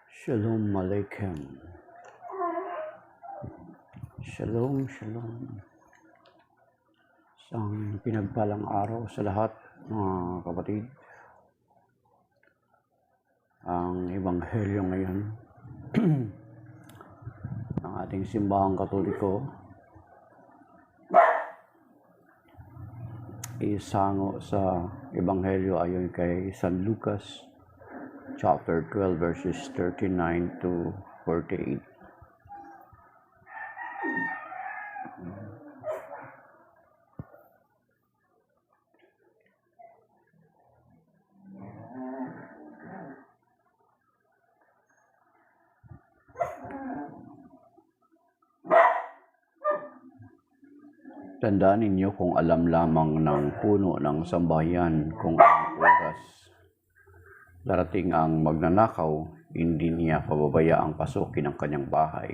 Shalom Aleichem. Shalom, shalom. Isang pinagpalang araw sa lahat, mga kapatid. Ang Ebanghelyo ngayon ng ating simbahang Katoliko isango sa Ebanghelyo ayon kay San Lucas chapter 12 verses 39 to 48. Tandaan ninyo kung alam lamang ng puno ng sambahayan kung ang oras darating ang magnanakaw, hindi niya pababayaang pasukin ang kanyang bahay.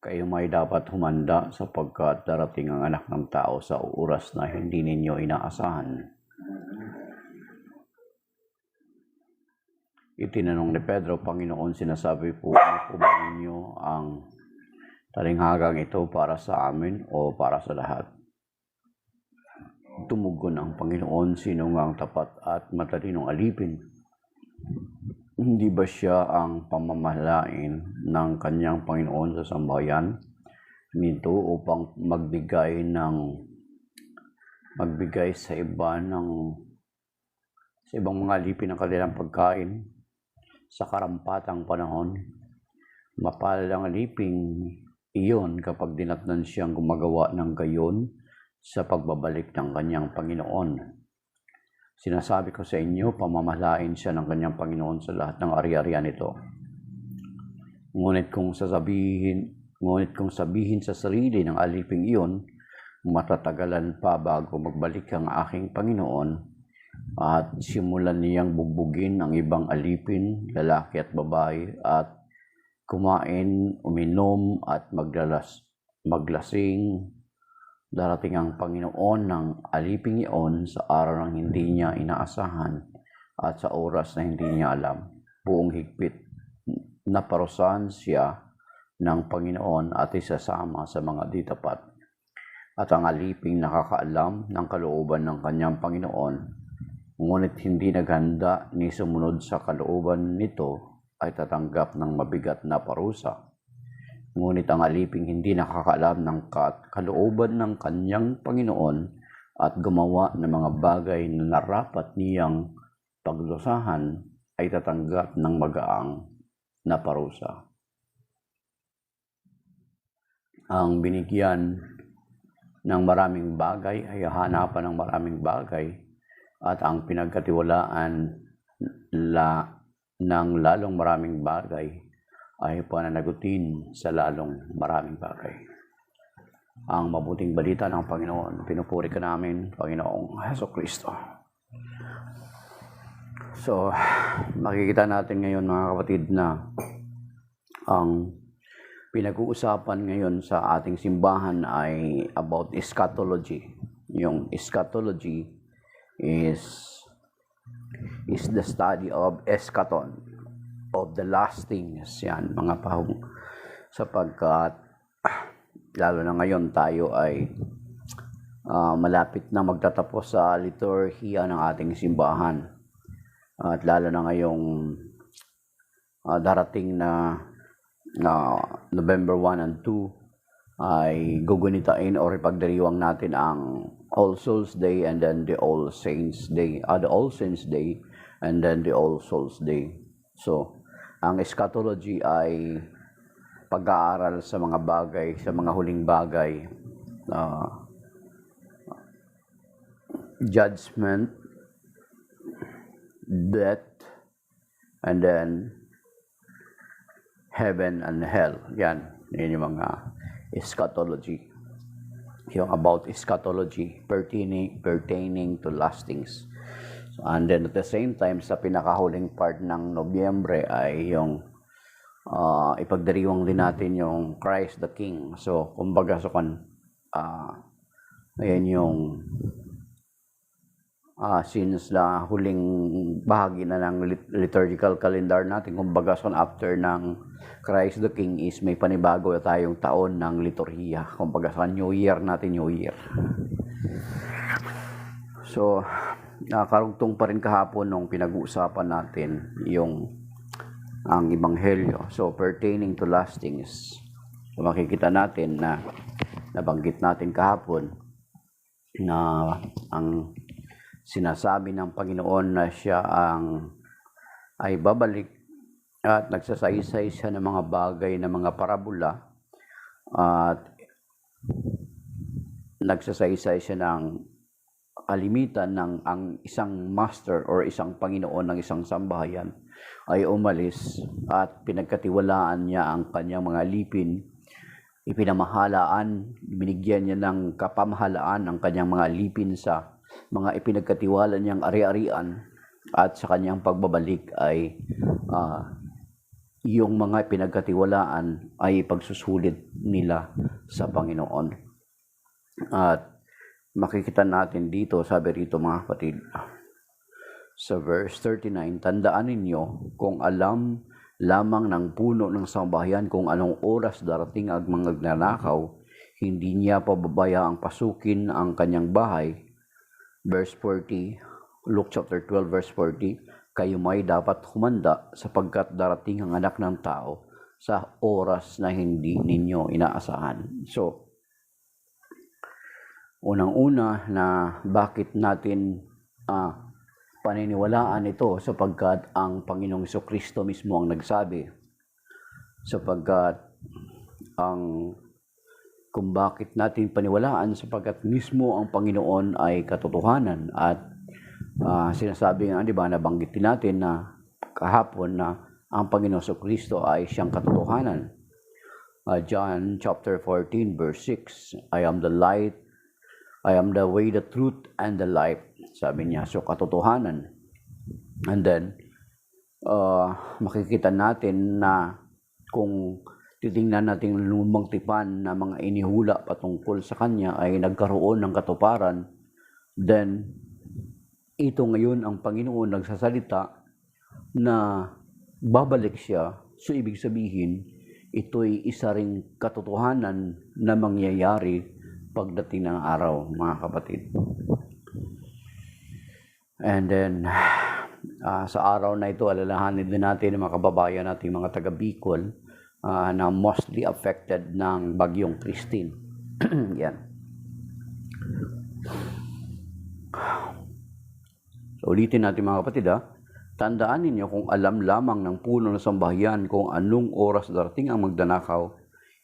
Kayo may dapat humanda sapagkat darating ang anak ng tao sa oras na hindi ninyo inaasahan. Itinanong ni Pedro, Panginoon, sinasabi po ba ninyo ang talinghagang ito para sa amin o para sa lahat? Tumugon ang Panginoon, sino nga ang tapat at matalinong alipin? Hindi ba siya ang pamamahalain ng kanyang Panginoon sa sambahayan nito upang magbigay sa ibang mga alipin ng kanilang pagkain sa karampatang panahon? Mapalad ang aliping iyon kapag dinatnan siyang gumagawa ng gayon sa pagbabalik ng kanyang Panginoon. Sinasabi ko sa inyo, pamamahalain siya ng kanyang Panginoon sa lahat ng ari-arian nito. Ngunit kung sabihin sa sarili ng aliping iyon, matatagalan pa bago magbalik ang aking Panginoon, at simulan niyang bugbugin ang ibang alipin, lalaki at babae, at kumain, uminom at maglasing. Darating ang Panginoon ng aliping iyon sa araw ng hindi niya inaasahan at sa oras na hindi niya alam. Buong higpit na parusahan siya ng Panginoon at isasama sa mga di tapat. At ang aliping nakakaalam ng kalooban ng kanyang Panginoon, ngunit hindi naghanda ni sumunod sa kalooban nito, ay tatanggap ng mabigat na parusa. Ngunit ang aliping hindi nakakaalam ng kalooban ng kanyang Panginoon at gumawa ng mga bagay na narapat niyang pagdusahan, ay tatanggap ng magaang na parusa. Ang binigyan ng maraming bagay ay hanapan ng maraming bagay, at ang pinagkatiwalaan ng lalong maraming bagay ay pananagutin sa lalong maraming bagay. Ang mabuting balita ng Panginoon, pinupuri ka namin, Panginoong Hesukristo. So, makikita natin ngayon, mga kapatid, na ang pinag-uusapan ngayon sa ating simbahan ay about eschatology. Yung eschatology is the study of eschaton, of the last things. Yan, mga pahong, sapagkat lalo na ngayon tayo ay malapit na magtatapos sa liturhiya ng ating simbahan, at lalo na ngayong darating na November 1 and 2 ay gugunitain o ipagdiriwang natin ang All Souls Day and then the All Saints Day, the All Saints Day and then the All Souls Day. So, ang eschatology ay pag-aaral sa mga bagay, sa mga huling bagay, judgment, death, and then heaven and hell. Yan yung mga eschatology. Yung about eschatology pertaining to last things. And then at the same time, sa pinakahuling part ng Nobyembre ay yung ipagdiriwang din natin yung Christ the King. So, kumbaga, ayan yung since na huling bahagi na ng liturgical calendar natin, kumbaga soon after ng Christ the King is may panibago na tayong taon ng liturhiya, kumbaga sa New Year natin, New Year. So karugtong pa rin kahapon nung pinag-uusapan natin yung ang Ebanghelyo, so pertaining to last things. So makikita natin na nabanggit natin kahapon na ang sinasabi ng Panginoon na siya ay babalik at nagsasaysay siya ng mga bagay na mga parabola at nagsasaysay siya ng kalimitan ng ang isang master or isang Panginoon ng isang sambahayan ay umalis at pinagkatiwalaan niya ang kanyang mga lipin, ipinamahalaan, binigyan niya ng kapamahalaan ang kanyang mga lipin sa mga ipinagkatiwala niyang ari-arian, at sa kanyang pagbabalik ay yung mga pinagkatiwalaan ay pagsusulit nila sa Panginoon. At makikita natin dito, sabi rito mga kapatid, sa verse 39, tandaan ninyo kung alam lamang ng puno ng sambahayan kung anong oras darating ang mga nagnanakaw, hindi niya pababayaang pasukin ang kanyang bahay. Verse 40, Luke chapter 12 verse 40, kayo may dapat humanda sapagkat darating ang anak ng tao sa oras na hindi ninyo inaasahan. So, unang-una na bakit natin paniniwalaan ito, sapagkat ang Panginoong Jesucristo mismo ang nagsabi, sapagkat kung bakit natin paniwalaan, sapagkat mismo ang Panginoon ay katotohanan. At sinasabi nga, di ba, nabanggitin natin na kahapon na ang Panginoong Jesucristo ay siyang katotohanan. John chapter 14 verse 6, I am the light, I am the way, the truth, and the life. Sabi niya, so katotohanan. And then, makikita natin na kung titingnan natin lumang tipan na mga inihula patungkol sa kanya ay nagkaroon ng katuparan, then ito ngayon ang Panginoon nagsasalita na babalik siya. So ibig sabihin, ito'y isa ring katotohanan na mangyayari pagdating ng araw, mga kapatid. And then, sa araw na ito, alalahanin din natin ang mga kababayan natin, mga taga Bicol, na mostly affected ng bagyong Christine. Yan. So, ulitin natin mga kapatid, tandaan ninyo kung alam lamang ng puno ng sambahayan kung anong oras darating ang magdanakaw,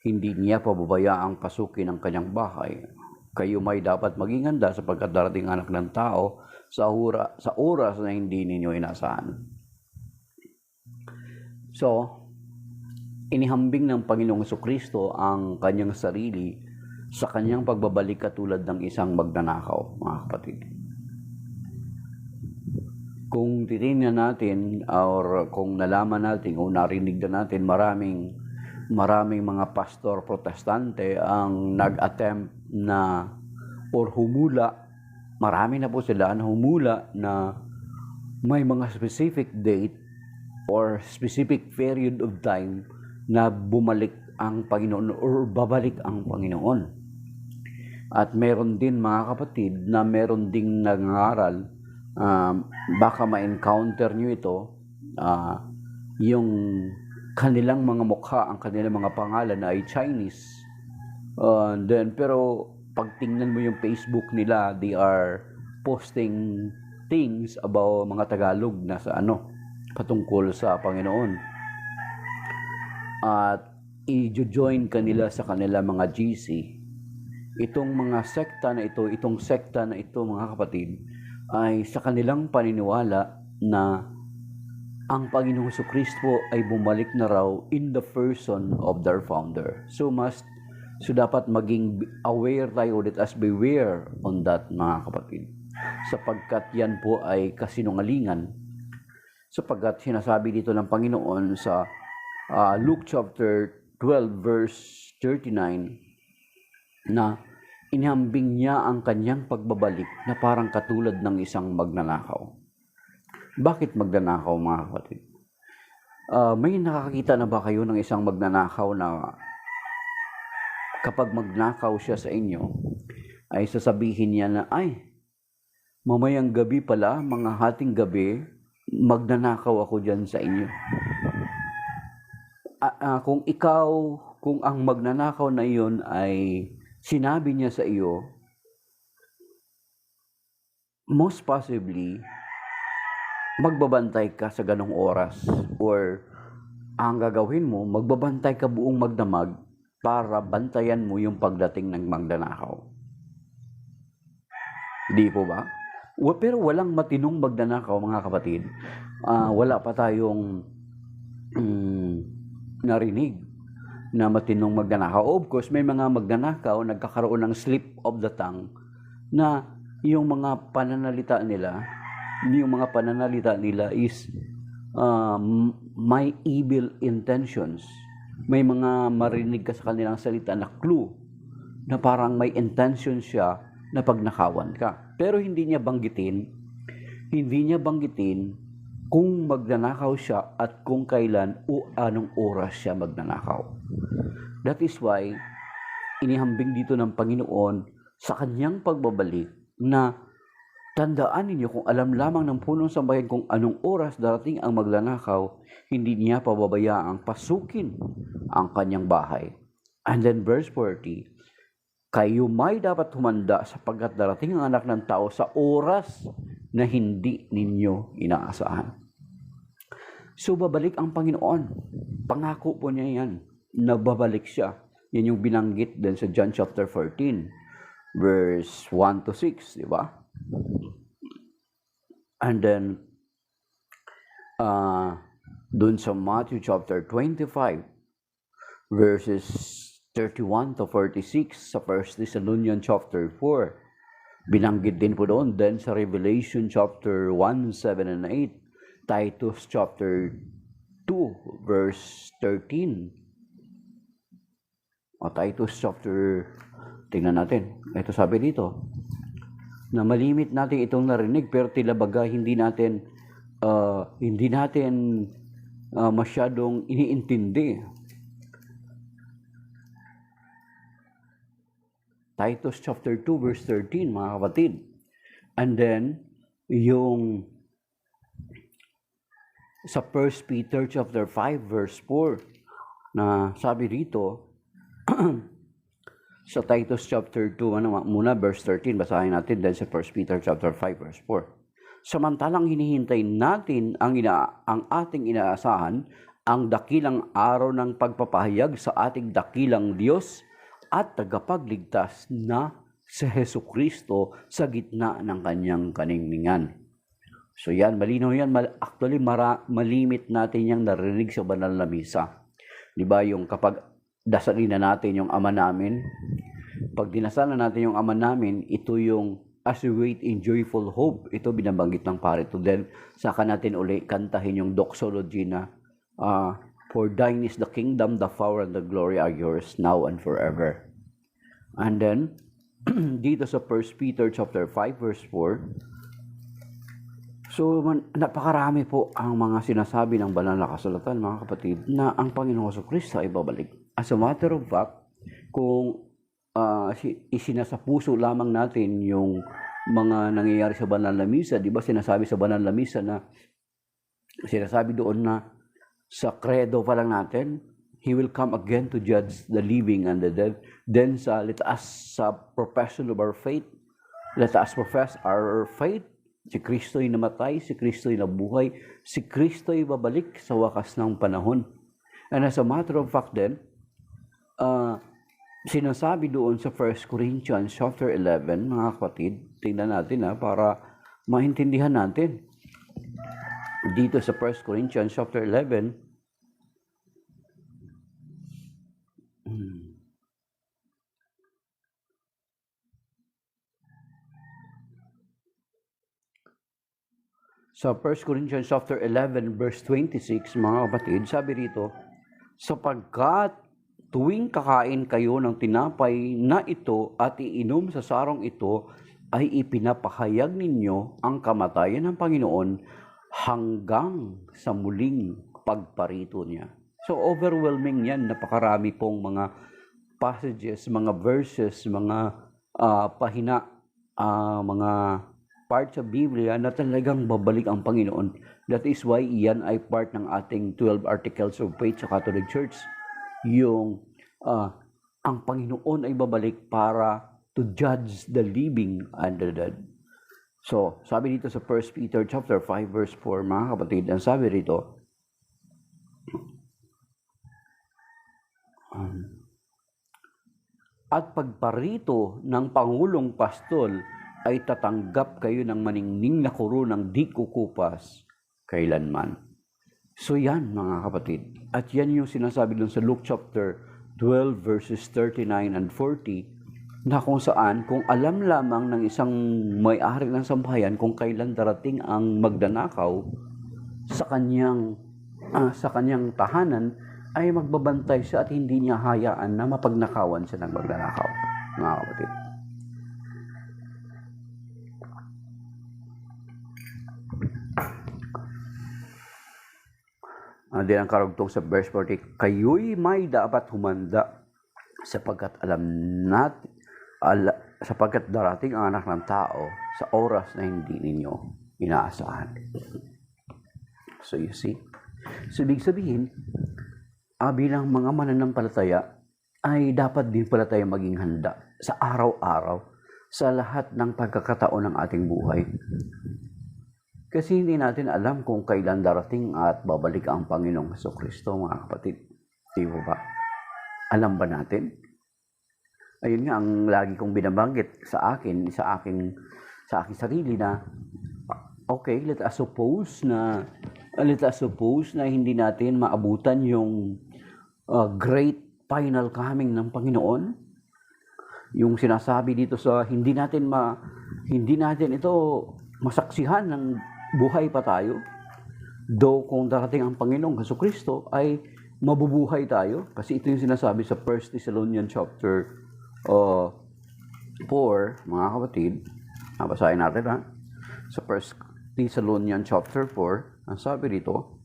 hindi niya pababayaang pasukin ang kanyang bahay. Kayo may dapat maging handa sapagkat darating anak ng tao sa oras na hindi ninyo inaasahan. So, inihambing ng Panginoong Jesucristo ang kanyang sarili sa kanyang pagbabalik katulad ng isang magnanakaw, mga kapatid. Kung titingnan natin or kung nalaman natin o narinig na natin, maraming mga pastor protestante ang nag-attempt na or humula, marami na po sila na humula na may mga specific date or specific period of time na bumalik ang Panginoon or babalik ang Panginoon. At meron din mga kapatid na meron ding nangangaral, baka ma-encounter nyo ito, yung kanilang mga mukha, ang kanilang mga pangalan na ay Chinese. Pero pag tingnan mo yung Facebook nila, they are posting things about mga Tagalog na sa patungkol sa Panginoon. At i-join kanila sa kanila mga GC. Itong mga sekta na ito, mga kapatid, ay sa kanilang paniniwala na ang Panginoong Jesucristo ay bumalik na raw in the person of their founder. So dapat maging aware tayo, let us beware on that, mga kapatid. Sapagkat yan po ay kasinungalingan. Sapagkat sinasabi dito ng Panginoon sa Luke chapter 12 verse 39 na inihambing niya ang kanyang pagbabalik na parang katulad ng isang magnanakaw. Bakit magnanakaw, mga kapatid? May nakakita na ba kayo ng isang magnanakaw na kapag magnakaw siya sa inyo, ay sasabihin niya na, ay, mamayang gabi pala, mga hating gabi, magnanakaw ako dyan sa inyo. Kung ang magnanakaw na iyon ay sinabi niya sa iyo, most possibly, magbabantay ka sa ganong oras, or ang gagawin mo, magbabantay ka buong magdamag para bantayan mo yung pagdating ng magnanakaw. Di po ba? Pero walang matinong magnanakaw, mga kapatid. Wala pa tayong narinig na matinong magnanakaw. Of course, may mga magnanakaw nagkakaroon ng slip of the tongue na yung mga pananalita nila is may evil intentions. May mga marinig ka sa kanilang salita na clue na parang may intention siya na pagnakawan ka. Pero hindi niya banggitin kung magnanakaw siya at kung kailan o anong oras siya magnanakaw. That is why inihambing dito ng Panginoon sa kanyang pagbabalik na tandaan ninyo, kung alam lamang ng punong sambayan kung anong oras darating ang magnanakaw, hindi niya pababayaang pasukin ang kanyang bahay. And then verse 40, kayo may dapat humanda sapagkat darating ang Anak ng Tao sa oras na hindi ninyo inaasahan. So babalik ang Panginoon. Pangako po niya yan. Nababalik siya. Yan yung binanggit din sa John chapter 14, verse 1 to 6, di ba? And then, dun sa Matthew chapter 25, verses 31 to 46, sa 1 Thessalonians chapter 4, binanggit din po doon. Then sa Revelation chapter 1, 7 and 8, Titus chapter 2, verse 13. Titus chapter, tingnan natin. Ito sabi dito, na malimit natin itong narinig, pero tila baga hindi natin masyadong iniintindi. Titus chapter 2 verse 13, mga kapatid. And then yung sa 1 Peter chapter 5 verse 4 na sabi rito sa Titus chapter 2 muna verse 13, basahin natin then sa 1 Peter chapter 5 verse 4. Samantalang hinihintay natin ang ating inaasahan, ang dakilang araw ng pagpapahayag sa ating dakilang Diyos at tagapagligtas na si Jesucristo sa gitna ng kanyang kaningningan. So yan, malinaw yan. Actually, malimit natin yung narinig sa banal na misa. Di ba yung kapag dasalin na natin yung Ama namin, pag dinasal na natin yung Ama namin, ito yung as we wait in joyful hope, ito binabanggit ng pare. To then, saka natin uli kantahin yung doxology na for thine is the kingdom, the power, and the glory are yours now and forever. And then, dito sa 1 Peter chapter 5 verse 4, so napakarami po ang mga sinasabi ng banal na kasulatan, mga kapatid, na ang Panginoong Jesucristo ay babalik. As a matter of fact, kung isinasa puso lamang natin yung mga nangyayari sa banal na misa, di ba sinasabi sa banal na misa na sinasabi doon na sa credo pa lang natin, He will come again to judge the living and the dead. Then let us profession of our faith, let us profess our faith. Si Kristo'y namatay, si Kristo'y nabuhay, si Kristo'y babalik sa wakas ng panahon. And as a matter of fact then, sinasabi doon sa 1 Corinthians chapter 11, mga kapatid, tingnan natin para maintindihan natin. Dito sa 1 Corinthians chapter 11, sa 1 Corinthians chapter 11 verse 26, mga kapatid, sabi rito, sapagkat tuwing kakain kayo ng tinapay na ito at iinom sa sarong ito, ay ipinapahayag ninyo ang kamatayan ng Panginoon hanggang sa muling pagparito niya. So overwhelming yan, napakarami pong mga passages, mga verses, mga pahina, mga parts sa Biblia na talagang babalik ang Panginoon. That is why yan ay part ng ating 12 Articles of Faith sa Catholic Church. Yung ang Panginoon ay babalik para to judge the living and the dead. So, sabi dito sa 1 Peter chapter 5 verse 4, mga kapatid, ang sabi dito, at pagparito ng Pangulong Pastol ay tatanggap kayo ng maningning na kuro ng di kukupas kailanman. So yan, mga kapatid. At yan yung sinasabi dun sa Luke chapter 12 verses 39 and 40, na kung saan, kung alam lamang ng isang may-ari ng sambahayan kung kailan darating ang magdanakaw sa kanyang tahanan, ay magbabantay siya at hindi niya hayaan na mapagnakawan siya ng magdanakaw, mga kapatid. Din ang karugtong sa verse 40, kayo'y may dapat humanda sapagkat sapagkat darating ang anak ng tao sa oras na hindi ninyo inaasahan. So you see, so ibig sabihin, bilang mga mananampalataya, ay dapat din pala tayo maging handa sa araw-araw sa lahat ng pagkakataon ng ating buhay. Kasi hindi natin alam kung kailan darating at babalik ang Panginoong Jesucristo, mga kapatid. Di ba? Alam ba natin? Ayun nga ang lagi kong binabanggit sa aking sarili na okay, let us suppose na hindi natin maabutan yung great final coming ng Panginoon. Yung sinasabi dito sa hindi natin ito masaksihan ng buhay pa tayo. Though kung darating ang Panginoong Jesucristo ay mabubuhay tayo, kasi ito yung sinasabi sa 1 Thessalonians chapter 4, mga kapatid. Basahin natin sa 1 Thessalonians chapter 4, ang sabi dito,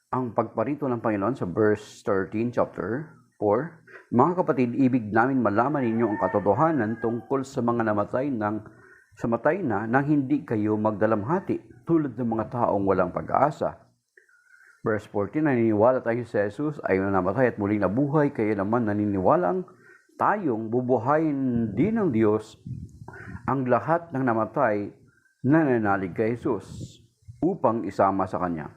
ang pagparito ng Panginoon sa verse 13 chapter 4, mga kapatid, ibig namin malaman ninyo ang katotohanan tungkol sa mga namatay na nang hindi kayo magdalamhati tulad ng mga taong walang pag-asa. Verse 14, naniniwala tayo sa Jesus ay namatay at muling nabuhay, kaya naman naniniwalang tayong bubuhayin din ng Diyos ang lahat ng namatay na nananalig kay Jesus upang isama sa Kanya.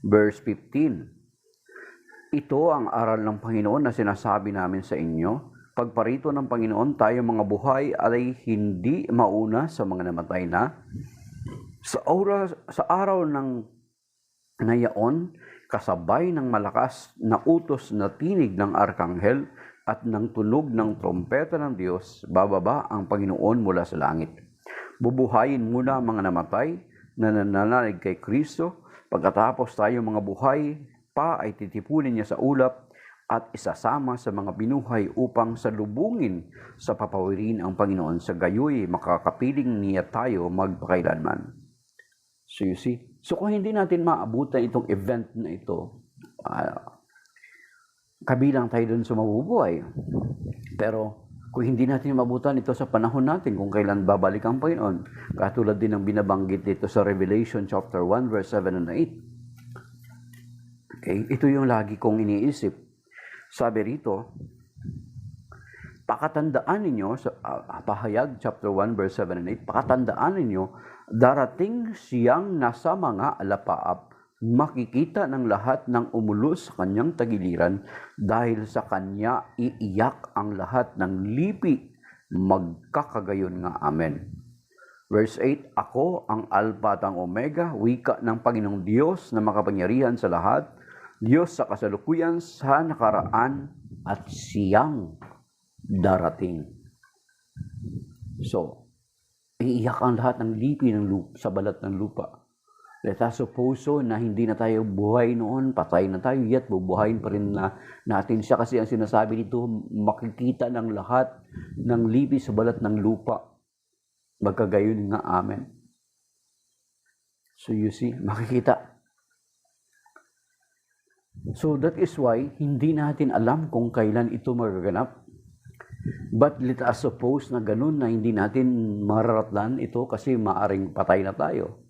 Verse 15, ito ang aral ng Panginoon na sinasabi namin sa inyo, pagparito ng Panginoon, tayo mga buhay ay hindi mauna sa mga namatay na. Sa araw ng nayaon, kasabay ng malakas na utos na tinig ng arkanghel at ng tunog ng trompeta ng Diyos, bababa ang Panginoon mula sa langit. Bubuhayin muna ang mga namatay na nananalig kay Kristo. Pagkatapos tayo mga buhay pa ay titipunin niya sa ulap at isasama sa mga binuhay upang salubungin sa papawirin ang Panginoon. Sa gayoy, makakapiling niya tayo magpakailanman. So you see, so kung hindi natin maabutan itong event na ito, kabilang tayo dun sa mabubuhay. Pero kung hindi natin mabutan ito sa panahon natin, kung kailan babalik ang Panginoon, katulad din ng binabanggit dito sa Revelation chapter 1 verse 7 and 8. Okay, ito yung lagi kong iniisip. Sabi rito, pakatandaan ninyo, sa Pahayag chapter 1 verse 7 and 8, pakatandaan ninyo, darating siyang nasa mga alapaap, makikita ng lahat ng umulos sa kanyang tagiliran, dahil sa kanya iiyak ang lahat ng lipi, magkakagayon nga. Amen. Verse 8, ako ang Alpha at ang Omega, wika ng Panginoong Diyos na makapangyarihan sa lahat, Diyos sa kasalukuyan, sa nakaraan, at siyang darating. So, iiyak ang lahat ng lipi sa balat ng lupa. Let us suppose so na hindi na tayo buhay noon, patay na tayo, yet bubuhayin pa rin natin siya kasi ang sinasabi dito, makikita ng lahat ng lipi sa balat ng lupa. Magkagayon nga, amen. So you see, makikita. So that is why hindi natin alam kung kailan ito magaganap. But let us suppose na ganun na hindi natin mararatlan ito kasi maaring patay na tayo.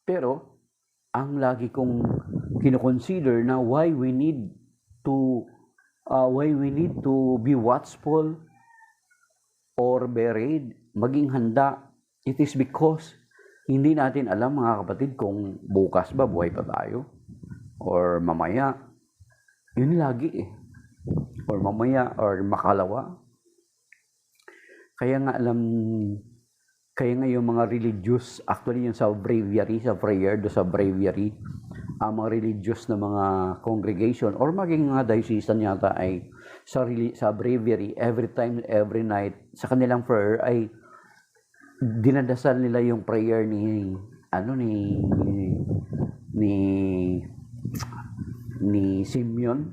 Pero, ang lagi kong kinoconsider na why we need to be watchful or buried, maging handa, it is because hindi natin alam mga kapatid kung bukas ba buhay pa tayo or mamaya. Yun lagi or mamaya or makalawa. Kaya nga yung mga religious, actually yung sa breviary, sa prayer, do sa breviary, ang mga religious na mga congregation or maging mga diocesan yata ay sa breviary, every time, every night, sa kanilang prayer ay dinadasal nila yung prayer ni Simeon.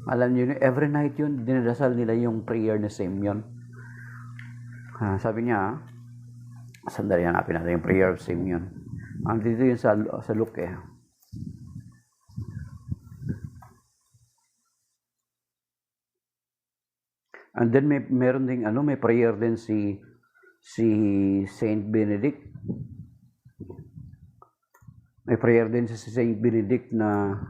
Alam niyo, every night yun, dinadasal nila yung prayer ni Simeon. Sabi niya, sandali, hanapin natin yung prayer of Simeon. Dito yun sa Luke And then meron ding may prayer din si Saint Benedict. May prayer din si Saint Benedict na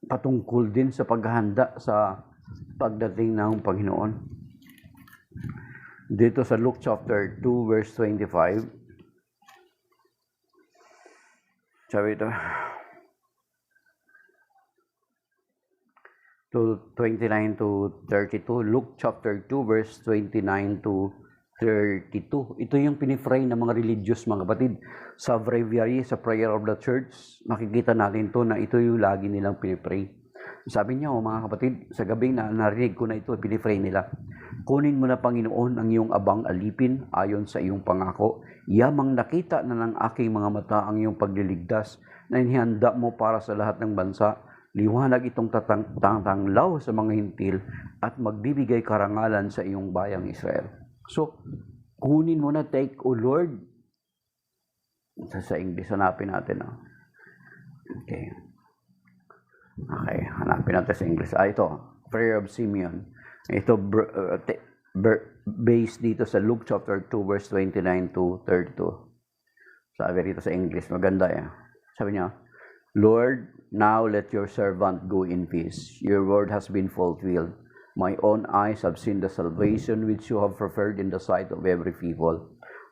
patungkol din sa paghahanda sa pagdating ng Panginoon. Dito sa Luke chapter 2 verse 25, sabi ito, to 29 to 32, Luke chapter 2 verse 29 to 32. Ito yung pinipray ng mga religious, mga kapatid. Sa breviary, sa prayer of the church, makikita natin to na ito yung lagi nilang pinipray. Sabi niya, mga kapatid, sa gabi na narinig ko na ito, pinipray nila. Kunin mo na, Panginoon, ang iyong abang alipin ayon sa iyong pangako. Yamang nakita na ng aking mga mata ang iyong pagliligtas na inihanda mo para sa lahat ng bansa. Liwanag itong tatanglaw sa mga hintil at magbibigay karangalan sa iyong bayang Israel. So, kunin mo na, take, O Lord. Sa English, hanapin natin. Okay, hanapin natin sa English. Ito, Prayer of Simeon. Ito, based dito sa Luke chapter 2, verse 29 to 32. Sabi rito sa English, maganda Sabi niya, Lord, now let your servant go in peace. Your word has been fulfilled. My own eyes have seen the salvation which you have prepared in the sight of every people,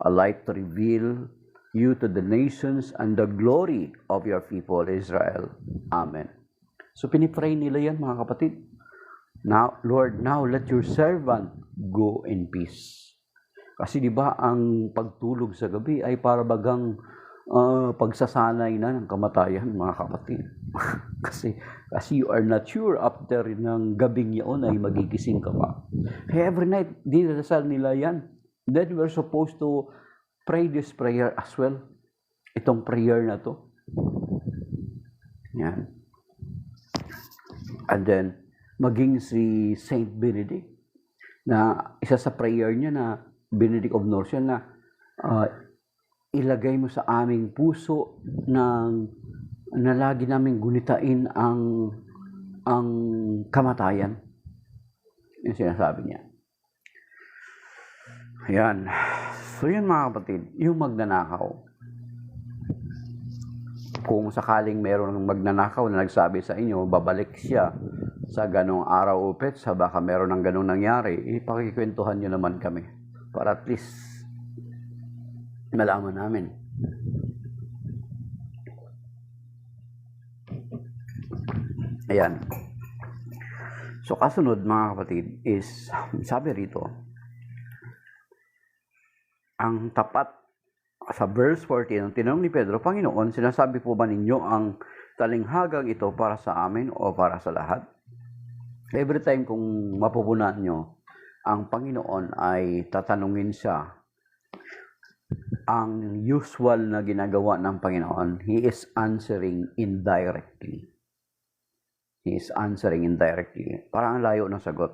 a light to reveal you to the nations and the glory of your people, Israel. Amen. So pinipray nila yan, mga kapatid. Now, Lord, now let your servant go in peace. Kasi di ba ang pagtulog sa gabi ay para bagang pagsasanay na ng kamatayan, mga kapatid. kasi you are not sure after ng gabing yaon ay magigising ka pa. Every night, dinadasal nila yan. Then we're supposed to pray this prayer as well. Itong prayer na to. Yan. And then, maging si Saint Benedict, na isa sa prayer niya na Benedict of Nursia na ilagay mo sa aming puso na lagi namin gunitain ang kamatayan. Yung sinasabi niya. Ayan. So yun, mga kapatid, yung magnanakaw. Kung sakaling meron ng magnanakaw na nagsabi sa inyo, babalik siya sa ganong araw o petsa, baka meron ng ganong nangyari, ipakikwentuhan nyo naman kami. Para at least malaman namin. Ayan. So, kasunod, mga kapatid, is, sabi rito, ang tapat, sa verse 14, ang tinanong ni Pedro, Panginoon, sinasabi po ba ninyo ang talinghagang ito para sa amin o para sa lahat? Every time kung mapupunan nyo, ang Panginoon ay tatanungin siya. Ang usual na ginagawa ng Panginoon, He is answering indirectly. He is answering indirectly. Parang ang layo ng sagot.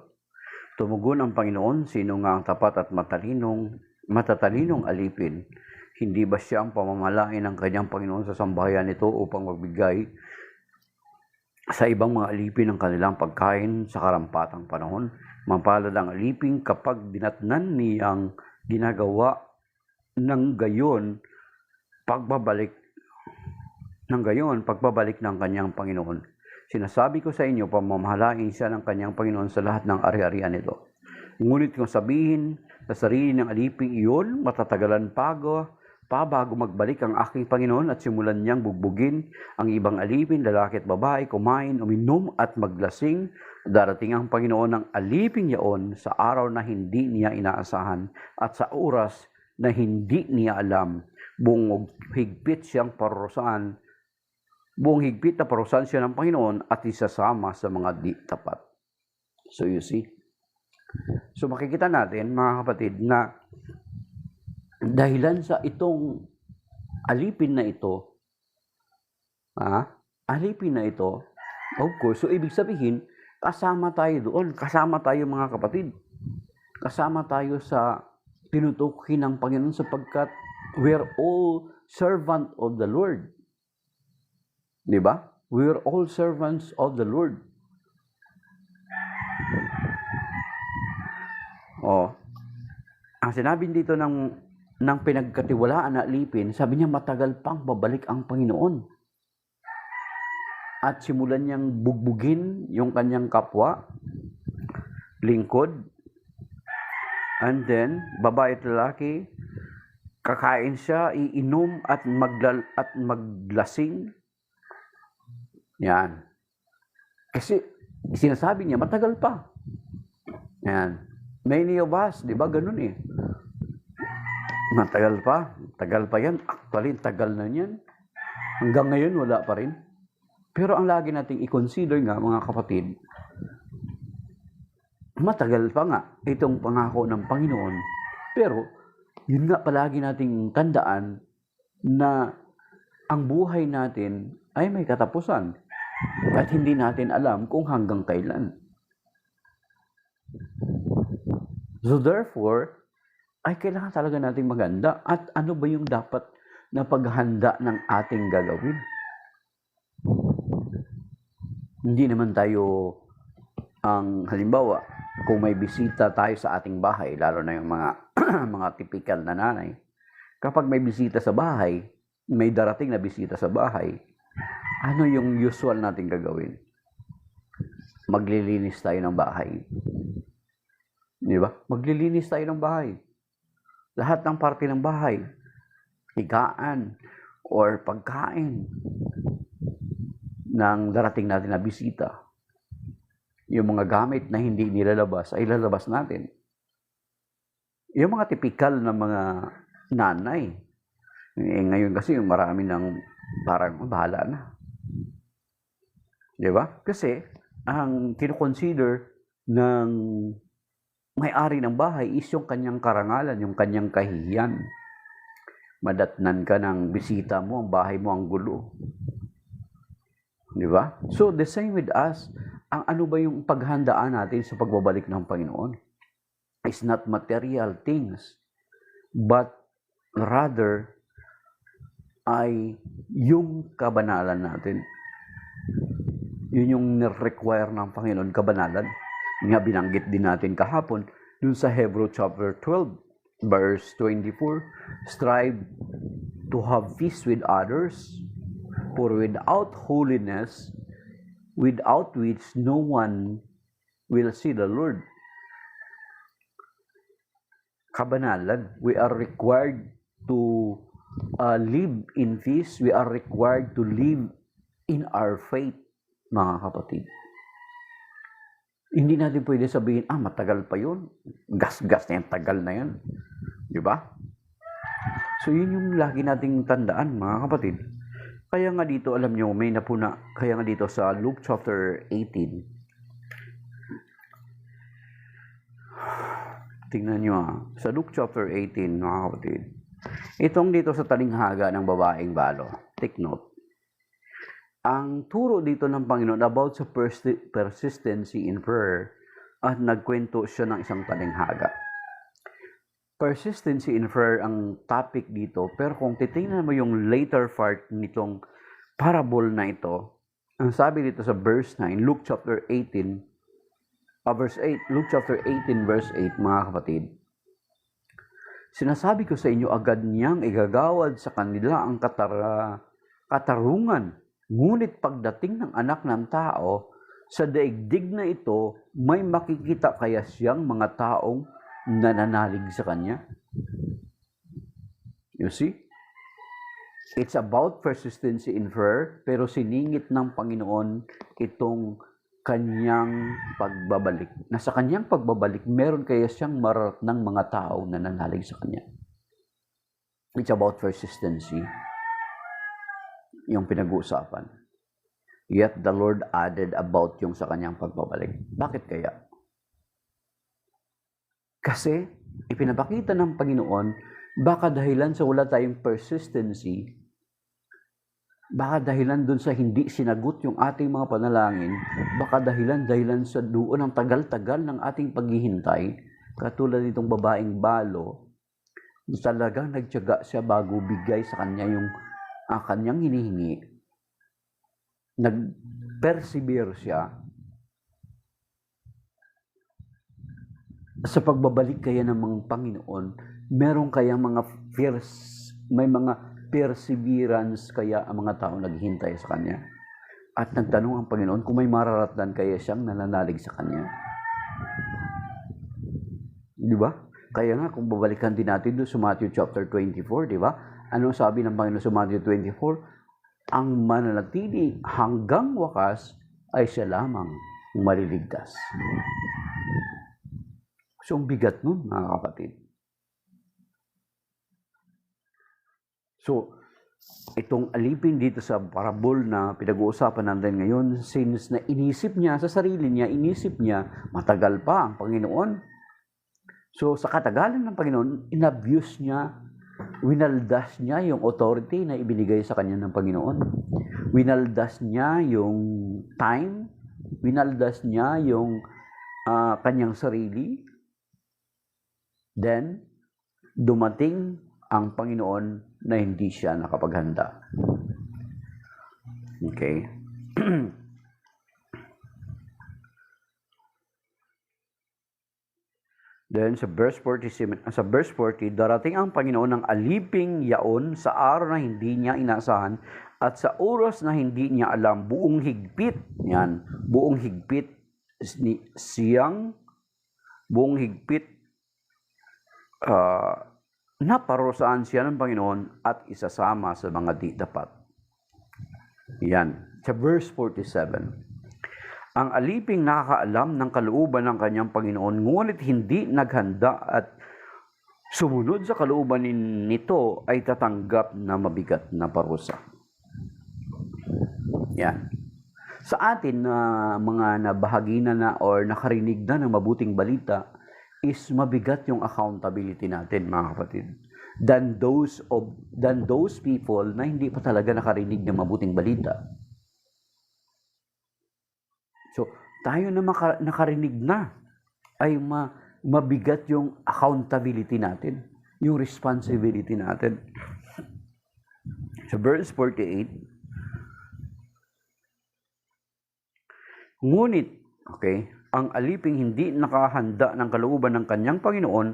Tumugon ang Panginoon, sino nga ang tapat at matatalinong alipin? Hindi ba siya ang pamamalain ng kanyang Panginoon sa sambahayan nito upang magbigay sa ibang mga alipin ng kanilang pagkain sa karampatang panahon? Mapalad ang alipin kapag dinatnan niyang ginagawa ng gayon pagbabalik ng kanyang Panginoon. Sinasabi ko sa inyo, pamamahalain siya ng kanyang Panginoon sa lahat ng ari-arian nito. Ngunit kung sabihin sa sarili ng alipin iyon, matatagalan bago magbalik ang aking Panginoon at simulan niyang bugbugin ang ibang alipin, lalaki at babae, kumain, uminom at maglasing. Darating ang Panginoon ng alipin yaon sa araw na hindi niya inaasahan at sa oras na hindi niya alam. Buong higpit na parusahan siya ng Panginoon at isasama sa mga di tapat. So you see? So makikita natin, mga kapatid, na dahilan sa itong alipin na ito, of course, so ibig sabihin, kasama tayo doon, kasama tayo mga kapatid, kasama tayo sa tinutukoy ng Panginoon sapagkat we're all servant of the Lord. Di ba? We're all servants of the Lord. Ang sinabi dito ng pinagkatiwalaan na alipin, sabi niya matagal pang babalik ang Panginoon. At simulan niyang bugbugin yung kanyang kapwa, lingkod, and then babae at lalaki, kakain siya, iinom at maglasing. Yan. Kasi sinasabi niya matagal pa. Yan. Many of us, di ba ganun eh. Matagal pa. Tagal pa yan. Actually, tagal na yan. Hanggang ngayon, wala pa rin. Pero ang lagi nating i-consider nga, mga kapatid, matagal pa nga itong pangako ng Panginoon. Pero, yun nga palagi nating tandaan na ang buhay natin ay may katapusan. At hindi natin alam kung hanggang kailan. So therefore, ay kailangan talaga nating maghanda. At ano ba yung dapat na paghanda ng ating gagawin? Hindi naman tayo halimbawa, kung may bisita tayo sa ating bahay, lalo na yung mga mga typical na nanay, kapag may bisita sa bahay, may darating na bisita sa bahay, ano yung usual nating gagawin? Maglilinis tayo ng bahay. Di ba? Maglilinis tayo ng bahay. Lahat ng parte ng bahay, higaan or pagkain ng darating natin na bisita. Yung mga gamit na hindi nilalabas ay lalabas natin. Yung mga typical na mga nanay, ngayon kasi marami ng parang bahala na. Di ba? Kasi ang kinoconsider ng may-ari ng bahay is yung kanyang karangalan, yung kanyang kahihiyan. Madatnan ka ng bisita mo, ang bahay mo ang gulo. Di ba? So, the same with us, ang ano ba yung paghandaan natin sa pagbabalik ng Panginoon? It's not material things, but rather ay yung kabanalan natin. Yun yung require ng Panginoon, kabanalan. Nga binanggit din natin kahapon dun sa Hebrew chapter 12 verse 24, strive to have peace with others, for without holiness, without which no one will see the Lord. Kabanalan, we are required to live in peace. We are required to live in our faith, mga kapatid. Hindi natin pwede sabihin, matagal pa yun. Gas-gas na yan, tagal na yan. Di ba? So, yun yung lagi nating tandaan, mga kapatid. Kaya nga dito, alam nyo, may napuna, kaya nga dito sa Luke chapter 18, Tingnan nyo sa Luke chapter 18, mga kapatid. Itong dito sa talinghaga ng babaeng balo. Take note. Ang turo dito ng Panginoon about sa persistency in prayer at nagkwento siya ng isang talinghaga. Persistency in prayer ang topic dito, pero kung titingnan mo yung later part nitong parable na ito, ang sabi dito sa verse 9, Luke chapter 18, verse 8, Luke chapter 18 verse 8, mga kapatid. Sinasabi ko sa inyo, agad niyang igagawad sa kanila ang katarungan. Ngunit pagdating ng anak ng tao, sa daigdig na ito, may makikita kaya siyang mga taong nananalig sa kanya? You see? It's about persistency in prayer, pero siningit ng Panginoon itong kanyang pagbabalik. Na sa kanyang pagbabalik, meron kaya siyang mararat ng mga taong nananalig sa kanya. It's about persistency. Yung pinag-uusapan. Yet the Lord added about yung sa kanyang pagbabalik. Bakit kaya? Kasi ipinapakita ng Panginoon, baka dahilan sa wala tayong persistency, baka dahilan dun sa hindi sinagot yung ating mga panalangin, baka dahilan sa doon ang tagal-tagal ng ating paghihintay, katulad nitong babaeng balo, talagang nagtiyaga siya bago bigay sa kanya yung kanyang hinihingi. Nag-persevere siya sa pagbabalik kaya ng mga Panginoon. Meron kaya may mga perseverance kaya ang mga tao naghihintay sa Kanya. At nagtanong ang Panginoon kung may mararatdan kaya siyang nananalig sa Kanya. Di ba? Kaya nga kung babalikan din natin doon sa Matthew chapter 24, di ba? Ano sabi ng Panginoon sa Matthew 24? Ang mananatili hanggang wakas ay siya lamang maliligtas. So, ang bigat nun, mga kapatid. So, itong alipin dito sa parable na pinag-uusapan natin ngayon, since na inisip niya sa sarili niya, matagal pa ang Panginoon. So, sa katagalan ng Panginoon, inabuse niya, winaldas niya yung authority na ibinigay sa kanya ng Panginoon. Winaldas niya yung time, winaldas niya yung kanyang sarili. Then, dumating ang Panginoon na hindi siya nakapaghanda. Okay? Then, sa verse 40, darating ang Panginoon ng aliping yaon sa araw na hindi niya inasahan at sa oras na hindi niya alam, buong higpit naparusaan siya ng Panginoon at isasama sa mga di dapat. Yan. Sa verse 47. Ang aliping nakakaalam ng kalooban ng kanyang Panginoon, ngunit hindi naghanda at sumunod sa kalooban nito ay tatanggap na mabigat na parusa. Yan. Sa atin na mga nabahagi na or nakarinig na ng mabuting balita, is mabigat yung accountability natin, mga kapatid, than those people na hindi pa talaga nakarinig ng mabuting balita. So, tayo na nakarinig na ay mabigat yung accountability natin, yung responsibility natin. So, verse 48, ngunit, okay, ang aliping hindi nakahanda ng kalooban ng kanyang Panginoon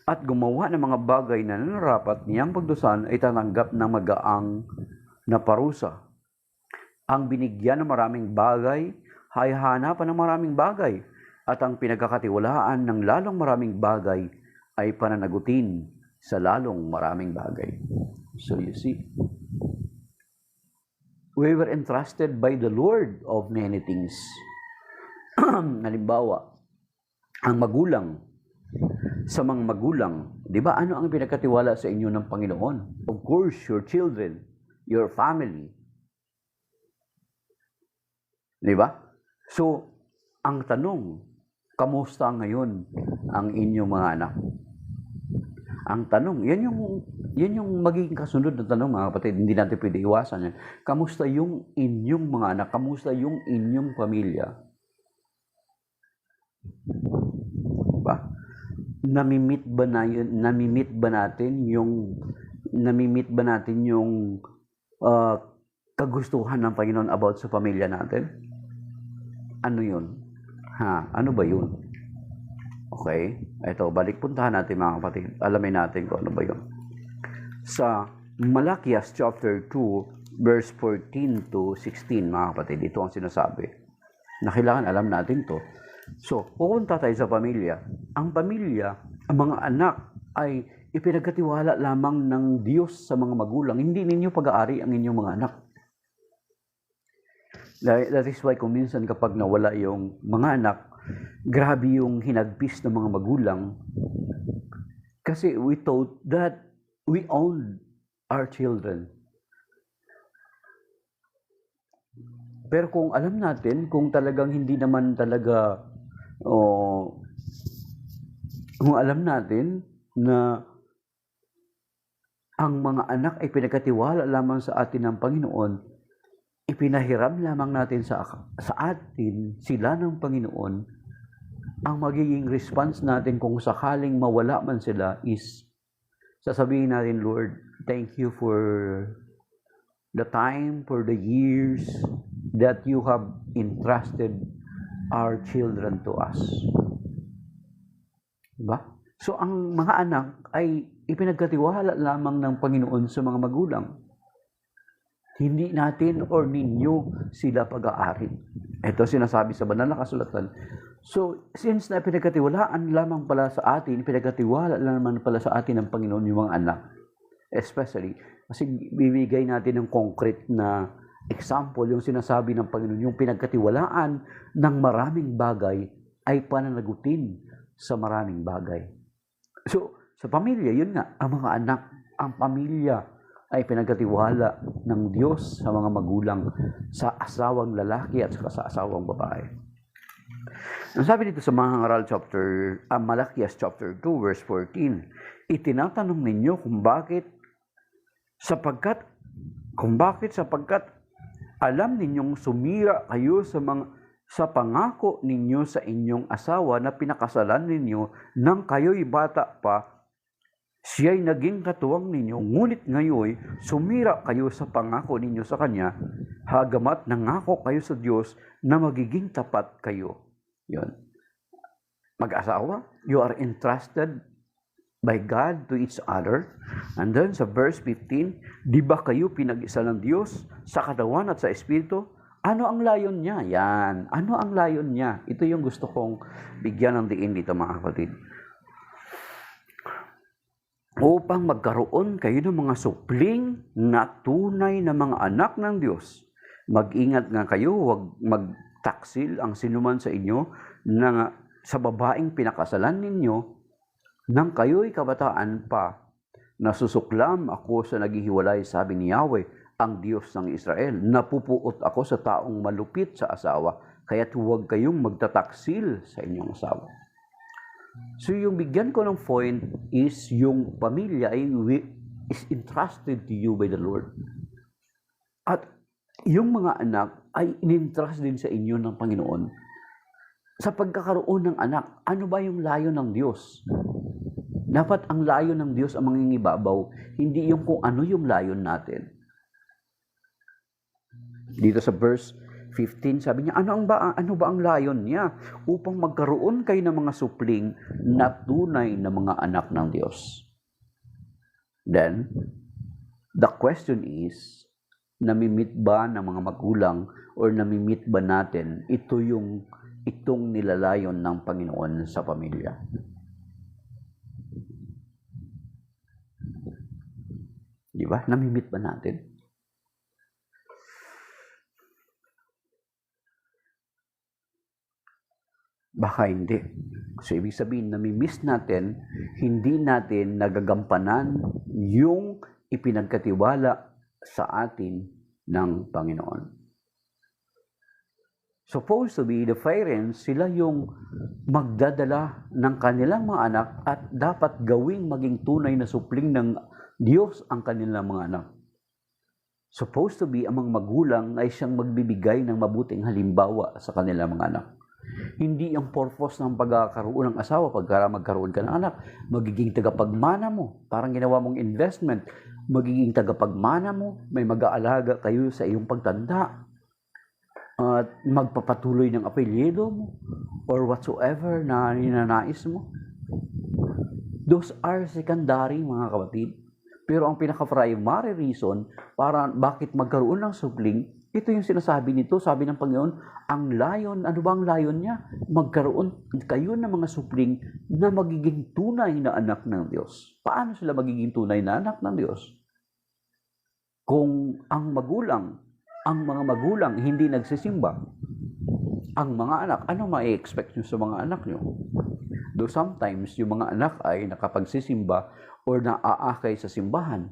at gumawa ng mga bagay na nararapat niyang pagdusahan ay tatanggap ng magaang na parusa. Ang binigyan ng maraming bagay ay hanapan ng maraming bagay at ang pinagkakatiwalaan ng lalong maraming bagay ay pananagutin sa lalong maraming bagay. So you see, we were entrusted by the Lord of many things. Halimbawa, ang magulang, sa mga magulang, di ba ano ang pinagkatiwala sa inyo ng Panginoon? Of course, your children, your family. Di ba? So, ang tanong, kamusta ngayon ang inyong mga anak? Ang tanong, yan yung magiging kasunod na tanong, mga kapatid. Hindi natin pwede iwasan yan. Kamusta yung inyong mga anak? Kamusta yung inyong pamilya? Diba? Namimit ba natin yung kagustuhan ng Panginoon about sa pamilya natin? Ano yun? Ano ba yun? Okay? Ito, balik puntahan natin mga kapatid. Alamin natin kung ano ba yun. Sa Malakias chapter 2, verse 14 to 16, mga kapatid, ito ang sinasabi. Na kailangan alam natin to. So, pupunta tayo sa pamilya. Ang pamilya, ang mga anak ay ipinagkatiwala lamang ng Diyos sa mga magulang. Hindi ninyo pag-aari ang inyong mga anak. That is why kung minsan kapag nawala yung mga anak, grabe yung hinagpis ng mga magulang. Kasi we thought that we owned our children. Pero kung alam natin, kung talagang hindi naman talaga, kung alam natin na ang mga anak ay pinagkatiwala lamang sa atin ng Panginoon, ipinahiram lamang natin sa atin sila ng Panginoon, ang magiging response natin kung sakaling mawala man sila is sasabihin natin, Lord, thank you for the time, for the years that you have entrusted our children to us. Diba? So, ang mga anak ay ipinagkatiwala lamang ng Panginoon sa mga magulang. Hindi natin or ninyo sila pag-aari. Ito sinasabi sa banal na kasulatan. So, since na pinagkatiwalaan lamang pala sa atin, pinagkatiwala lamang pala sa atin ng Panginoon yung mga anak. Especially, kasi bibigay natin ng concrete na example, yung sinasabi ng Panginoon, yung pinagkatiwalaan ng maraming bagay ay pananagutin sa maraming bagay. So, sa pamilya, yun nga, ang mga anak, ang pamilya ay pinagkatiwala ng Diyos sa mga magulang, sa asawang lalaki at sa asawang babae. Ang sabi dito sa Mahangaral Malakias chapter 2 verse 14, itinatanong ninyo kung bakit sapagkat alam ninyong sumira kayo sa pangako ninyo sa inyong asawa na pinakasalan ninyo nang kayo'y bata pa. Siya'y naging katuwang ninyo, ngunit ngayon sumira kayo sa pangako ninyo sa Kanya, hagamat nangako kayo sa Diyos na magiging tapat kayo. Yun. Mag-asawa, you are entrusted by God to each other. And then sa verse 15, di ba kayo pinag-isa ng Diyos sa katawan at sa Espiritu? Ano ang layon niya? Yan. Ano ang layon niya? Ito yung gusto kong bigyan ng diin dito, mga kapatid. Upang magkaroon kayo ng mga supling na tunay na mga anak ng Diyos. Mag-ingat nga kayo, huwag magtaksil ang sinuman sa inyo na sa babaeng pinakasalan ninyo nang kayo'y kabataan pa. Nasusuklam ako sa naghihiwalay, sabi ni Yahweh, ang Diyos ng Israel. Napupuot ako sa taong malupit sa asawa, kaya't huwag kayong magtataksil sa inyong asawa. So yung bigyan ko ng point is yung pamilya is entrusted to you by the Lord. At yung mga anak ay in-entrust din sa inyo ng Panginoon. Sa pagkakaroon ng anak, ano ba yung layo ng Diyos? Dapat ang layo ng Diyos ang mangingibabaw, hindi yung kung ano yung layon natin. Dito sa verse 15, sabi niya, ano ba ang layon niya? Upang magkaroon kayo ng mga supling na tunay na mga anak ng Diyos. Then, the question is, namimit ba ng mga magulang or namimit ba natin itong nilalayon ng Panginoon sa pamilya? Di ba? Namimit ba natin? Baka hindi. So, ibig sabihin, namimiss natin, hindi natin nagagampanan yung ipinagkatiwala sa atin ng Panginoon. supposed to be the parents, sila yung magdadala ng kanilang mga anak at dapat gawing maging tunay na supling ng Diyos ang kanilang mga anak. Supposed to be ang mga magulang ay siyang magbibigay ng mabuting halimbawa sa kanilang mga anak. Hindi ang purpose ng pagkakaroon ng asawa pagka magkaroon ka ng anak, magiging tagapagmana mo, parang ginawa mong investment, magiging tagapagmana mo, may mag-aalaga kayo sa iyong pagtanda, at magpapatuloy ng apelyido mo or whatsoever na ninanais mo. Those are secondary, mga kapatid. Pero ang pinaka-primary reason para bakit magkaroon ng supling, ito yung sinasabi nito, sabi ng Panginoon, ang layon, ano ba ang layon niya? Magkaroon kayo ng mga supling na magiging tunay na anak ng Diyos. Paano sila magiging tunay na anak ng Diyos? Kung ang mga magulang hindi nagsisimba, ang mga anak, ano ma-expect nyo sa mga anak nyo? Though sometimes, yung mga anak ay nakapagsisimba or naaakay sa simbahan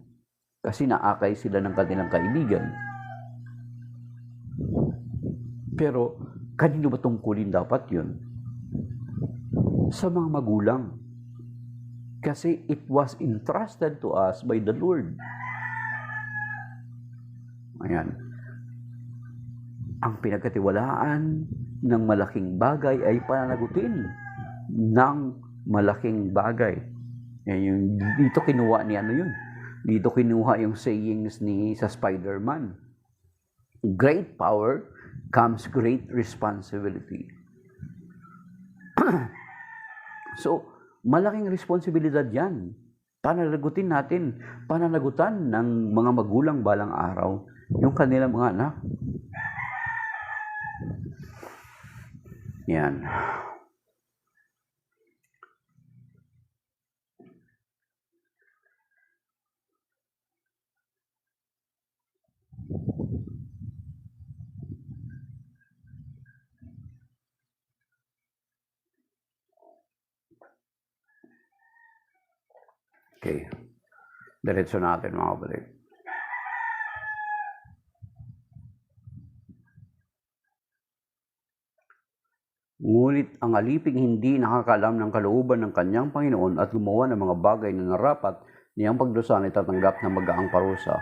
kasi naakay sila ng kanilang kaibigan. Pero, kanino ba tungkulin dapat yun? Sa mga magulang. Kasi it was entrusted to us by the Lord. Ayan. Ang pinagkatiwalaan ng malaking bagay ay pananagutin ng malaking bagay. Yung, dito kinuha ni yun. Dito kinuha yung sayings ni sa Spider-Man. Great power comes great responsibility. So, malaking responsibilidad yan. Pananagutan ng mga magulang balang araw yung kanilang mga anak. Yan. Okay. Diretso natin, mga kapatid. Ngunit ang aliping hindi nakakalam ng kalooban ng kanyang Panginoon at gumawa ng mga bagay na narapat niyang pagdusahan ay tatanggap ng magaang parusa.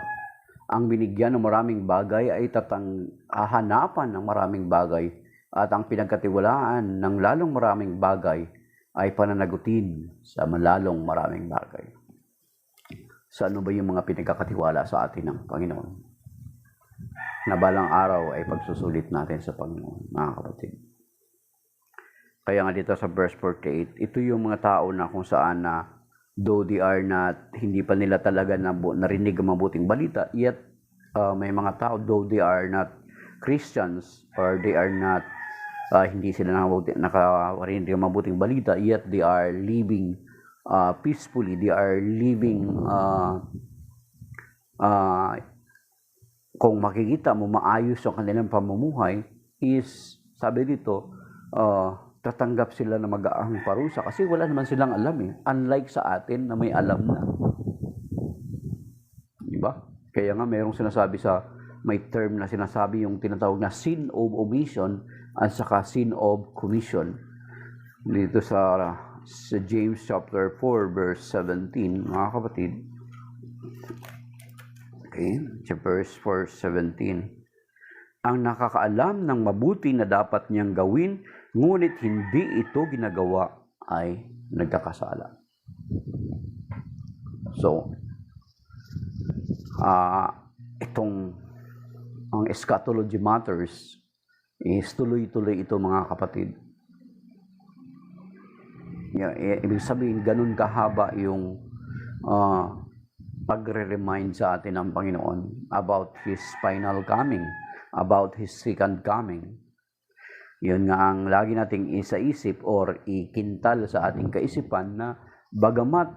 Ang binigyan ng maraming bagay ay hahanapan ng maraming bagay at ang pinagkatiwalaan ng lalong maraming bagay ay pananagutin sa malalong maraming bagay. Sa ano ba yung mga pinagkakatiwala sa atin ng Panginoon? Na balang araw ay pagsusulit natin sa Panginoon, mga kapatid. Kaya nga dito sa verse 48, ito yung mga tao na kung saan na though they are not, hindi pa nila talaga narinig ang mabuting balita, yet may mga tao, though they are not Christians or they are not, hindi sila nakarinig ang mabuting balita, yet they are living peacefully, they are living, kung makikita mo maayos ang kanilang pamumuhay, is, sabi dito, tatanggap sila na magaang parusa kasi wala naman silang alam eh. Unlike sa atin na may alam na. Diba? Kaya nga mayroong sinasabi may term na sinasabi yung tinatawag na sin of omission at saka sin of commission. Dito sa James chapter 4 verse 17, mga kapatid. Okay, verse 4:17. Ang nakakaalam ng mabuti na dapat niyang gawin, ngunit hindi ito ginagawa, ay nagkakasala. So, ang eschatology matters is tuloy-tuloy ito, mga kapatid. Ibig sabihin, ganun kahaba yung pagre-remind sa atin ng Panginoon about His final coming, about His second coming. Yun nga ang lagi nating isaisip or ikintal sa ating kaisipan na bagamat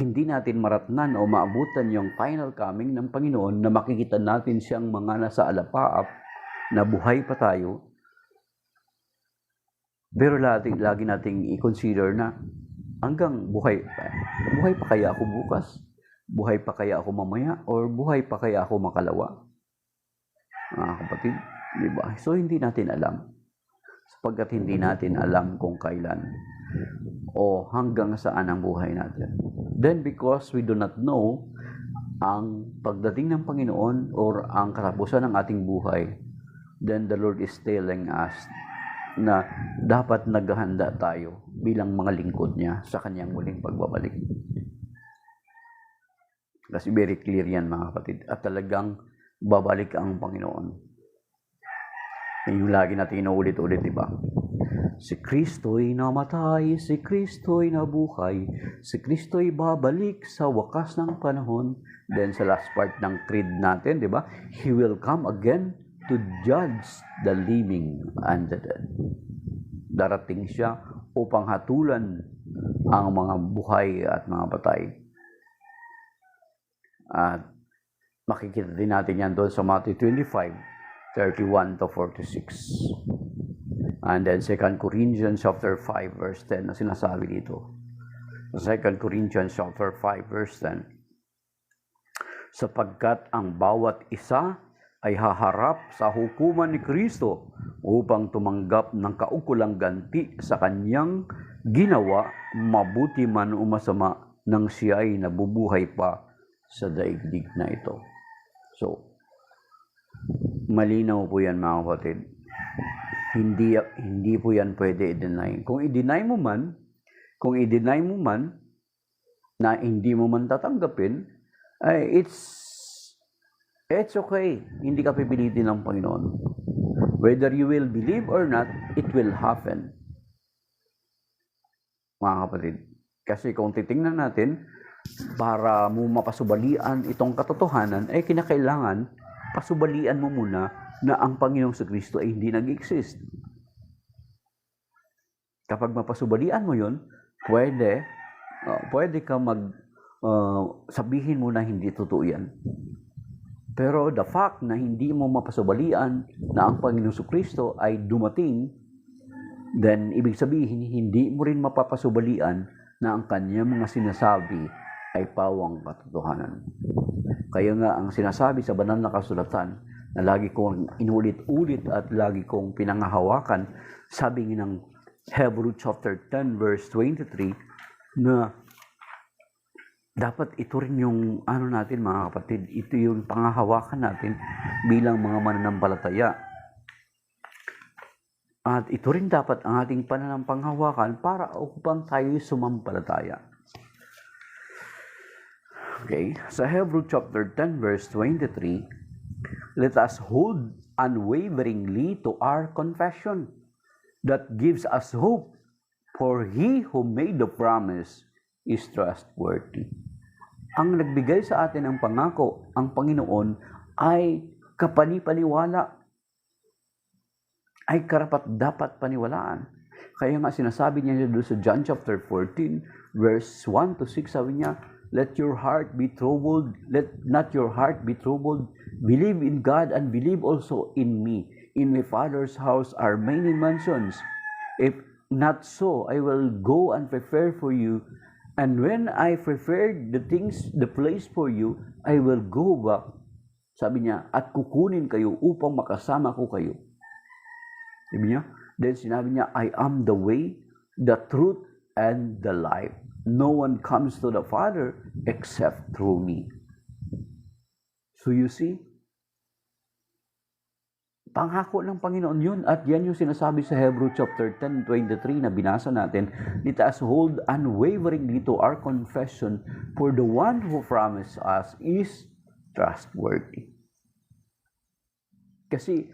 hindi natin maratnan o maabutan yung final coming ng Panginoon na makikita natin siyang mga nasa alapaap na buhay pa tayo, pero lagi nating i-consider na hanggang buhay pa kaya ako bukas? Buhay pa kaya ako mamaya? Or buhay pa kaya ako makalawa? Mga kapatid, Diba? So, hindi natin alam. Sapagkat hindi natin alam kung kailan o hanggang saan ang buhay natin. Then, because we do not know ang pagdating ng Panginoon or ang katapusan ng ating buhay, then the Lord is telling us na dapat naghahanda tayo bilang mga lingkod niya sa kanyang muling pagbabalik. Kasi very clear yan, mga kapatid. At talagang babalik ang Panginoon. Yan yung lagi natin inuulit-ulit, diba? Si Kristo'y namatay, si Kristo'y nabuhay, si Kristo'y babalik sa wakas ng panahon. Then sa last part ng creed natin, diba? He will come again to judge the living and the dead. Darating siya upang hatulan ang mga buhay at mga patay. At makikita din natin yan doon sa Matthew 25:31 to 46. And then 2 Corinthians chapter 5 verse 10 na sinasabi dito. 2 Corinthians chapter 5 verse 10. Sapagkat ang bawat isa ay haharap sa hukuman ni Kristo upang tumanggap ng kaukulang ganti sa kanyang ginawa, mabuti man o masama, nang siya ay nabubuhay pa sa daigdig na ito. So, malinaw po yan, mga kapatid. Hindi po yan pwede i-deny. Kung i-deny mo man na hindi mo man tatanggapin, ay it's okay. Hindi ka pipilitin ng Panginoon. Whether you will believe or not, it will happen. Mga kapatid. Kasi kung titingnan natin, para mo mapasubalian itong katotohanan, ay kinakailangan pasubalian mo muna na ang Panginoong Kristo ay hindi nag-exist. Kapag mapasubalian mo yun, pwede ka sabihin mo na hindi totoo yan. Pero the fact na hindi mo mapasubalian na ang Panginoong Kristo ay dumating, then ibig sabihin, hindi mo rin mapapasubalian na ang kanyang mga sinasabi ay pawang katotohanan. Kaya nga ang sinasabi sa banal na kasulatan na lagi kong inulit-ulit at lagi kong pinangahawakan, sabi ng Hebrew chapter 10 verse 23 na dapat ito rin yung natin, mga kapatid, ito yung pangahawakan natin bilang mga mananampalataya. At ito rin dapat ang ating pananampanghawakan para upang tayo sumampalataya. Okay, sa Hebrew chapter 10 verse 23, let us hold unwaveringly to our confession that gives us hope, for he who made the promise is trustworthy. Ang nagbigay sa atin ng pangako, ang Panginoon, ay kapanipaniwala, ay karapat-dapat paniwalaan. Kaya nga sinasabi niya doon sa John chapter 14 verse 1 to 6, sabi niya, let your heart be troubled, let not your heart be troubled. Believe in God and believe also in me. In my Father's house are many mansions. If not so, I will go and prepare for you. And when I prepared the place for you, I will go back. Sabi niya, at kukunin kayo upang makasama ko kayo. Sabi niya, then sinabi niya, I am the way, the truth, and the life. No one comes to the Father except through me. So you see, pangako ng Panginoon yun, at yan yung sinasabi sa Hebrew chapter 10:23 na binasa natin. Let us hold unwaveringly to our confession, for the one who promised us is trustworthy. Kasi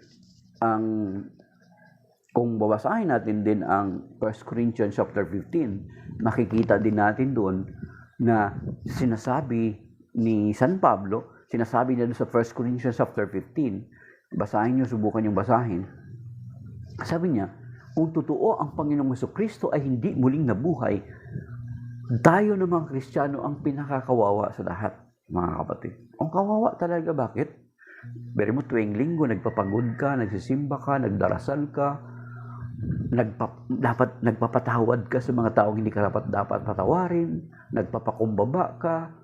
kung babasahin natin din ang 1 Corinthians chapter 15, makikita din natin doon na sinasabi ni San Pablo, sinasabi niya doon sa 1 Corinthians chapter 15, basahin niyo, subukan niyong basahin. Sabi niya, kung totoo ang Panginoong Jesucristo ay hindi muling nabuhay, tayo na mga Kristiyano ang pinakakawawa sa lahat, mga kapatid. Ang kawawa talaga, bakit? Beri mo, tuwing linggo, nagpapagod ka, nagsisimba ka, nagdarasal ka, nagpapatawad ka sa mga taong hindi ka dapat patawarin, nagpapakumbaba ka,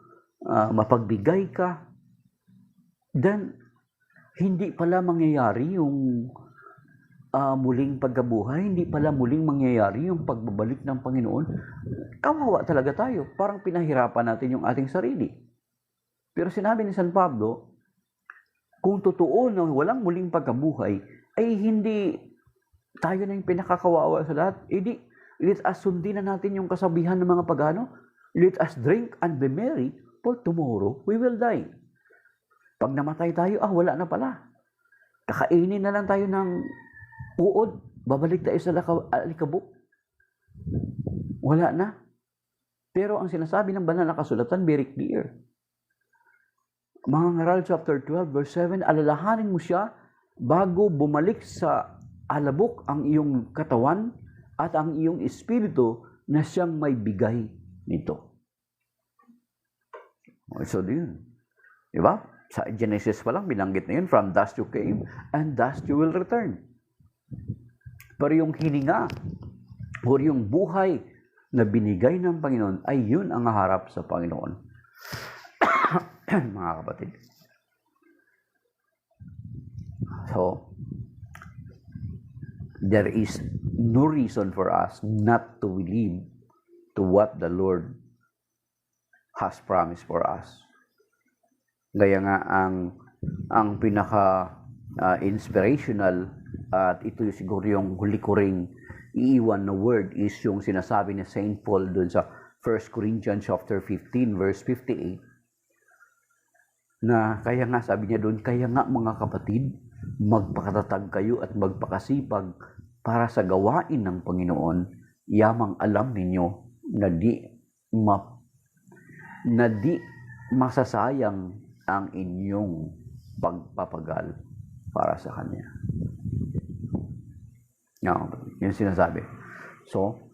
mapagbigay ka, then hindi pala mangyayari yung muling pagkabuhay, hindi pala muling mangyayari yung pagbabalik ng Panginoon. Kawawa talaga tayo. Parang pinahirapan natin yung ating sarili. Pero sinabi ni San Pablo, kung totoo na walang muling pagkabuhay, ay hindi tayo na yung pinakakawawa sa lahat. Let us sundin na natin yung kasabihan ng mga pagano. Let us drink and be merry, for tomorrow we will die. Pag namatay tayo, wala na pala. Kakainin na lang tayo ng uod. Babalik tayo sa alikabok. Wala na. Pero ang sinasabi ng banal na kasulatan, very clear. Mga Ngaral chapter 12, verse 7, alalahanin mo siya bago bumalik sa alabok ang iyong katawan at ang iyong espiritu na siyang may bigay nito. So, yun. Diba? Sa Genesis pa lang, binanggit na yun, from dust you came and dust you will return. Pero yung hininga o yung buhay na binigay ng Panginoon ay yun ang harap sa Panginoon. Mga kapatid. So, there is no reason for us not to believe to what the Lord has promised for us. Gaya nga ang pinaka inspirational at ito siguro yung huli ko ring iiwan na word is yung sinasabi ni Saint Paul dun sa 1 Corinthians chapter 15 verse 58 na kaya nga sabi niya doon, kaya nga mga kapatid, magpakatatag kayo at magpakasipag para sa gawain ng Panginoon, yamang alam ninyo na di masasayang ang inyong pagpapagal para sa Kanya. Yun sinasabi. So,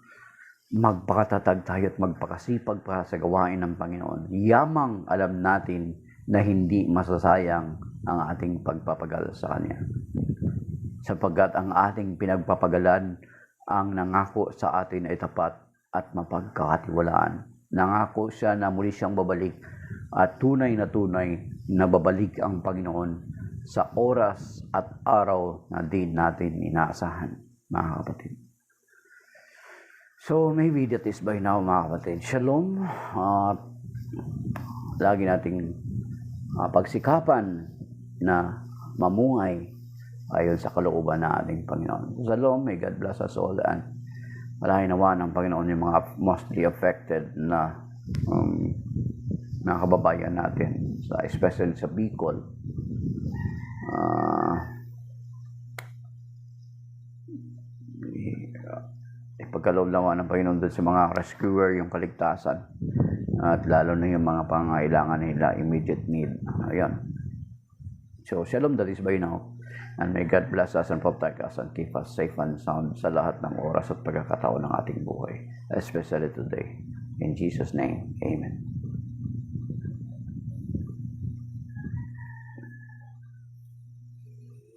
magpakatatag tayo at magpakasipag para sa gawain ng Panginoon. Yamang alam natin na hindi masasayang ang ating pagpapagal sa Kanya. Sapagkat ang ating pinagpapagalan ang nangako sa atin ay tapat at mapagkakatiwalaan. Nangako siya na muli siyang babalik at tunay na babalik ang Panginoon sa oras at araw na din natin inaasahan, mga kapatid. So maybe that is by now, mga kapatid. Shalom. Lagi nating pagsikapan na mamuhay ayon sa kalooban ng ating Panginoon. Shalom, may God bless us all, and malahay nawa ng Panginoon yung mga mostly affected na kababayan natin, especially sa Bicol. Ipagkaloob nawa ng Panginoon doon sa mga rescuer yung kaligtasan. At lalo na yung mga pangailangan nila, immediate need. Ayan. So, shalom, that is by now. And may God bless us and protect us and keep us safe and sound sa lahat ng oras at pagkakataon ng ating buhay. Especially today. In Jesus' name, Amen.